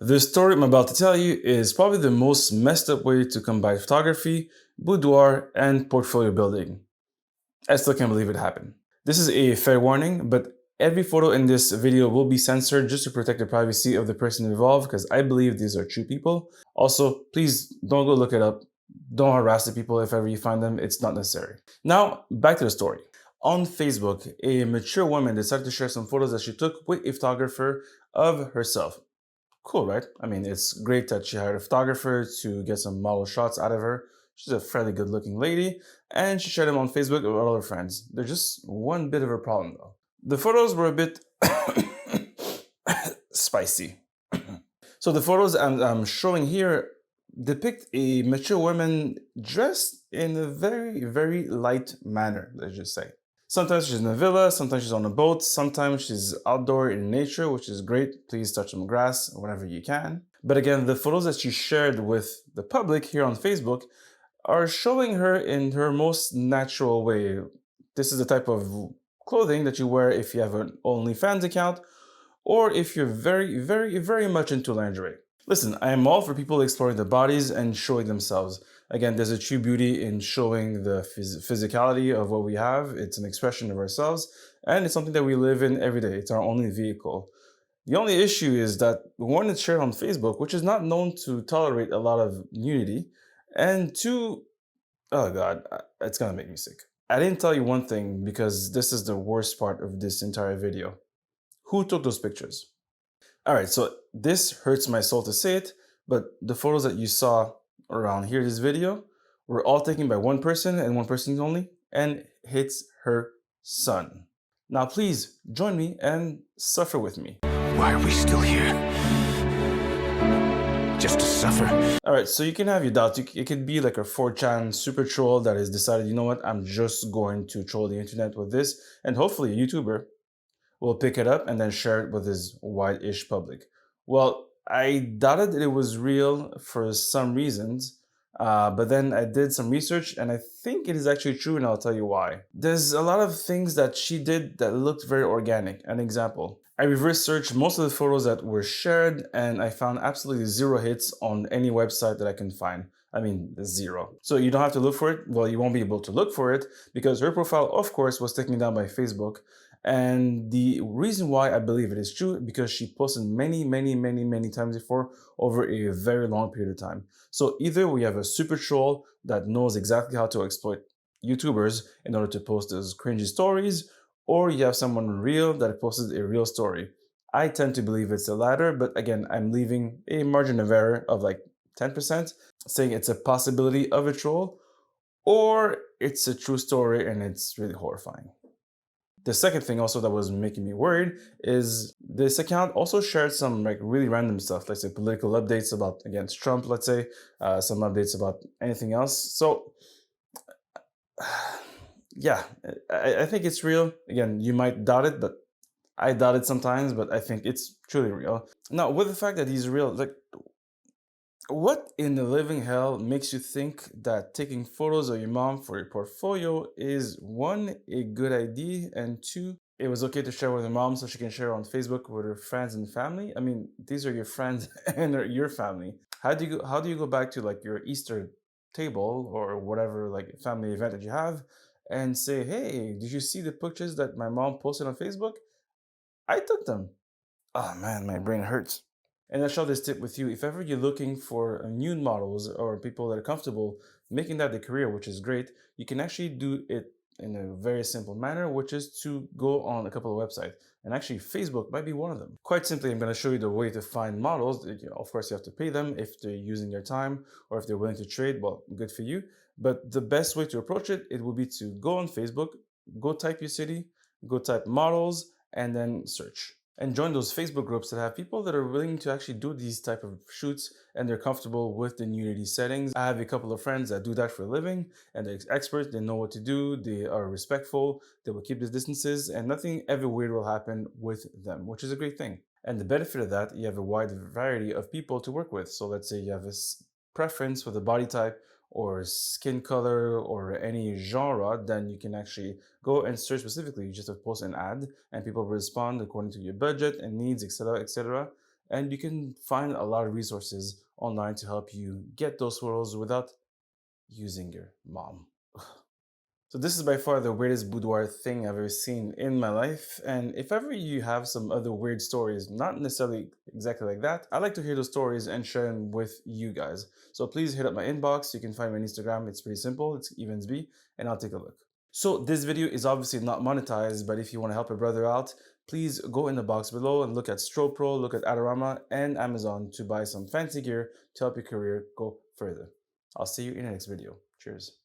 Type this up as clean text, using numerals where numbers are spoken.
The story I'm about to tell you is probably the most messed up way to combine photography, boudoir, and portfolio building. I still can't believe it happened. This is a fair warning, but every photo in this video will be censored just to protect the privacy of the person involved because I believe these are true people. Also, please don't go look it up. Don't harass the people if ever you find them. It's not necessary. Now, back to the story. On Facebook, a mature woman decided to share some photos that she took with a photographer of herself. Cool, right? I mean, it's great that she hired a photographer to get some model shots out of her. She's a fairly good looking lady, and she shared them on Facebook with all her friends. There's just one bit of a problem though. The photos were a bit spicy. So the photos I'm showing here depict a mature woman dressed in a very, very light manner, let's just say. Sometimes she's in a villa, sometimes she's on a boat, sometimes she's outdoor in nature, which is great. Please touch some grass whenever you can. But again, the photos that she shared with the public here on Facebook are showing her in her most natural way. This is the type of clothing that you wear if you have an OnlyFans account or if you're very, very, very much into lingerie. Listen, I am all for people exploring their bodies and showing themselves. Again, there's a true beauty in showing the physicality of what we have. It's an expression of ourselves, and it's something that we live in every day. It's our only vehicle. The only issue is that one, it's shared on Facebook, which is not known to tolerate a lot of nudity, and two, oh God, it's gonna make me sick. I didn't tell you one thing because this is the worst part of this entire video. Who took those pictures? All right, so this hurts my soul to say it, but the photos that you saw around here, this video, were all taken by one person and one person only, and it's her son. Now, please join me and suffer with me. Why are we still here? Just to suffer? All right, so you can have your doubts. It could be like a 4chan super troll that has decided, you know what, I'm just going to troll the internet with this, and hopefully a YouTuber will pick it up and then share it with his wide-ish public. Well, I doubted that it was real for some reasons, but then I did some research and I think it is actually true, and I'll tell you why. There's a lot of things that she did that looked very organic. An example, I reverse searched most of the photos that were shared and I found absolutely zero hits on any website that I can find. I mean, zero. So you don't have to look for it. Well, you won't be able to look for it because her profile, of course, was taken down by Facebook. And the reason why I believe it is true because she posted many, many, many, many times before over a very long period of time. So either we have a super troll that knows exactly how to exploit YouTubers in order to post those cringy stories, or you have someone real that posted a real story. I tend to believe it's the latter, but again, I'm leaving a margin of error of like 10%, saying it's a possibility of a troll, or it's a true story and it's really horrifying. The second thing also that was making me worried is this account also shared some like really random stuff, like say political updates about against Trump, let's say, some updates about anything else. So yeah, I think it's real. Again, you might doubt it, but I doubt it sometimes, but I think it's truly real. Now, with the fact that he's real, like, what in the living hell makes you think that taking photos of your mom for your portfolio is one, a good idea, and two, it was okay to share with her mom so she can share on Facebook with her friends and family? I mean, these are your friends and your family. How do you go back to like your Easter table or whatever like family event that you have and say, hey, did you see the pictures that my mom posted on Facebook? I took them. Oh man, my brain hurts. And I share this tip with you. If ever you're looking for nude models or people that are comfortable making that their career, which is great, you can actually do it in a very simple manner, which is to go on a couple of websites. And actually, Facebook might be one of them. Quite simply, I'm going to show you the way to find models. Of course, you have to pay them if they're using their time or if they're willing to trade. Well, good for you. But the best way to approach it, it will be to go on Facebook, go type your city, go type models, and then search and join those Facebook groups that have people that are willing to actually do these type of shoots and they're comfortable with the nudity settings. I have a couple of friends that do that for a living and they're experts, they know what to do, they are respectful, they will keep the distances and nothing ever weird will happen with them, which is a great thing. And the benefit of that, you have a wide variety of people to work with. So let's say you have a preference for the body type or skin color or any genre, then you can actually go and search specifically. You just have to post an ad and people will respond according to your budget and needs, etc., etc. and you can find a lot of resources online to help you get those photos without using your mom. So this is by far the weirdest boudoir thing I've ever seen in my life. And if ever you have some other weird stories, not necessarily exactly like that, I like to hear those stories and share them with you guys. So please hit up my inbox. You can find me on Instagram. It's pretty simple. It's evensb, and I'll take a look. So this video is obviously not monetized, but if you want to help a brother out, please go in the box below and look at Strobe Pro, look at Adorama and Amazon to buy some fancy gear to help your career go further. I'll see you in the next video. Cheers.